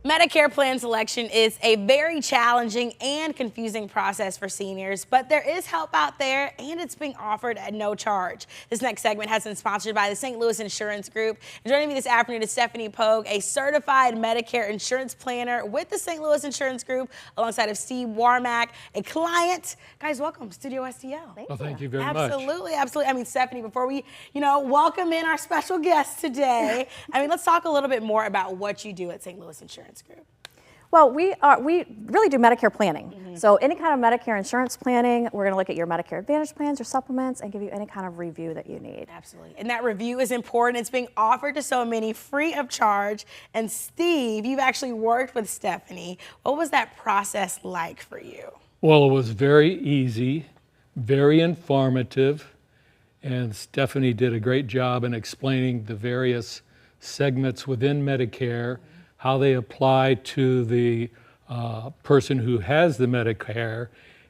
Medicare plan selection is a very challenging and confusing process for seniors, but there is help out there and it's being offered at no charge. This next segment has been sponsored by the St. Louis Insurance Group. And joining me this afternoon is Stephanie Pogue, a certified Medicare insurance planner with the St. Louis Insurance Group, alongside of Steve Warmack, a client. Guys, welcome, Studio STL. Thank you very much. Absolutely, absolutely. I mean, Stephanie, before we, welcome in our special guest today, let's talk a little bit more about what you do at St. Louis Insurance Group. Well, we really do Medicare planning. So any kind of Medicare insurance planning, we're going to look at your Medicare Advantage plans, your supplements, and give you any kind of review that you need. Absolutely. And that review is important. It's being offered to so many free of charge. And Steve, you've actually worked with Stephanie. What was that process like for you? Well, it was very easy, very informative, and Stephanie did a great job in explaining the various segments within Medicare, how they apply to the person who has the Medicare,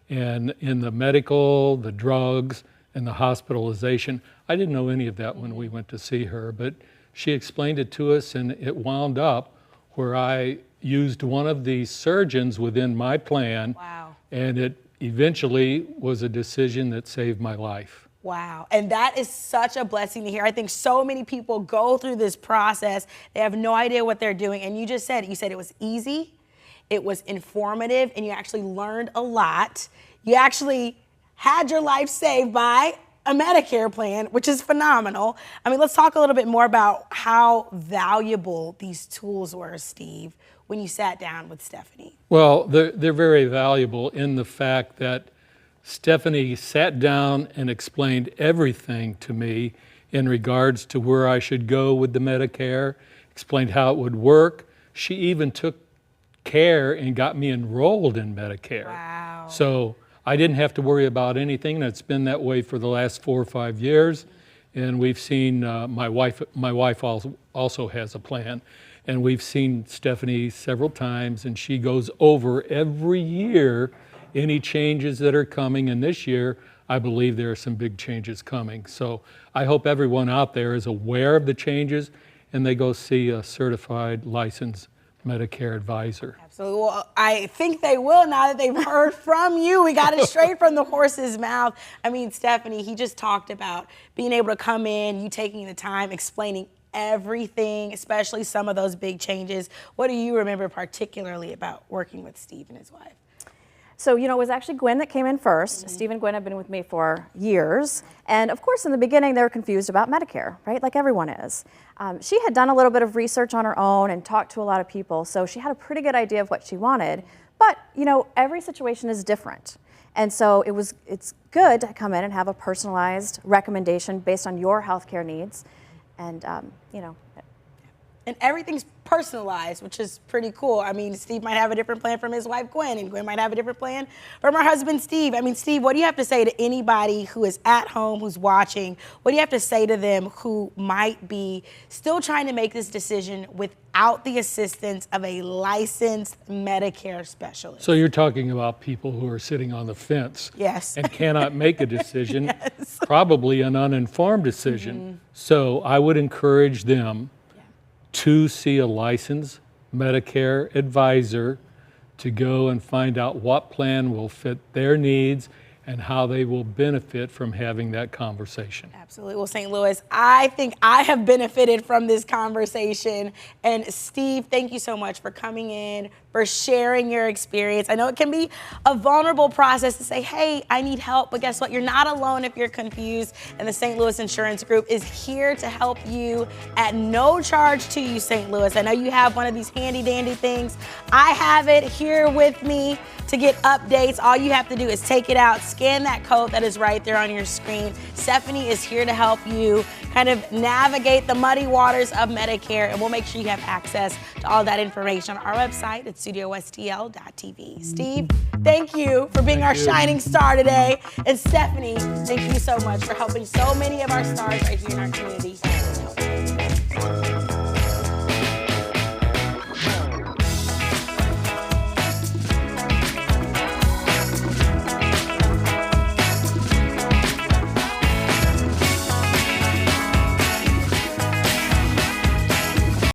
and in the medical, the drugs, and the hospitalization. I didn't know any of that when we went to see her, but she explained it to us, and it wound up where I used one of the surgeons within my plan. Wow. And it eventually was a decision that saved my life. Wow. And that is such a blessing to hear. I think so many people go through this process. They have no idea what they're doing. And you just said it. You said it was easy, it was informative, and you actually learned a lot. You actually had your life saved by a Medicare plan, which is phenomenal. Let's talk a little bit more about how valuable these tools were, Steve, when you sat down with Stephanie. Well, they're very valuable in the fact that Stephanie sat down and explained everything to me in regards to where I should go with the Medicare, explained how it would work. She even took care and got me enrolled in Medicare. Wow. So I didn't have to worry about anything, and it's been that way for the last 4 or 5 years. And we've seen, my wife also has a plan, and we've seen Stephanie several times, and she goes over every year any changes that are coming, and this year I believe there are some big changes coming. So I hope everyone out there is aware of the changes and they go see a certified licensed Medicare advisor. Absolutely. Well, I think they will now that they've heard from you. We got it straight from the horse's mouth. Stephanie, he just talked about being able to come in, you taking the time, explaining everything, especially some of those big changes. What do you remember particularly about working with Steve and his wife? So, it was actually Gwen that came in first. Steve and Gwen have been with me for years. And of course, in the beginning, they were confused about Medicare, right? Like everyone is. She had done a little bit of research on her own and talked to a lot of people. So she had a pretty good idea of what she wanted. But, every situation is different. And so it's good to come in and have a personalized recommendation based on your healthcare needs. And, And everything's personalized, which is pretty cool. Steve might have a different plan from his wife, Gwen, and Gwen might have a different plan from her husband, Steve. Steve, what do you have to say to anybody who is at home, who's watching? What do you have to say to them who might be still trying to make this decision without the assistance of a licensed Medicare specialist? So you're talking about people who are sitting on the fence. Yes. And cannot make a decision, Yes. Probably an uninformed decision. So I would encourage them to see a licensed Medicare advisor to go and find out what plan will fit their needs and how they will benefit from having that conversation. Absolutely. Well, St. Louis, I think I have benefited from this conversation. And Steve, thank you so much for coming in, for sharing your experience. I know it can be a vulnerable process to say, hey, I need help, but guess what? You're not alone if you're confused. And the St. Louis Insurance Group is here to help you at no charge to you, St. Louis. I know you have one of these handy dandy things. I have it here with me to get updates. All you have to do is take it out, scan that code that is right there on your screen. Stephanie is here to help you kind of navigate the muddy waters of Medicare, and we'll make sure you have access to all that information on our website at studiostl.tv. Steve, thank you for being our shining star today. And Stephanie, thank you so much for helping so many of our stars right here in our community.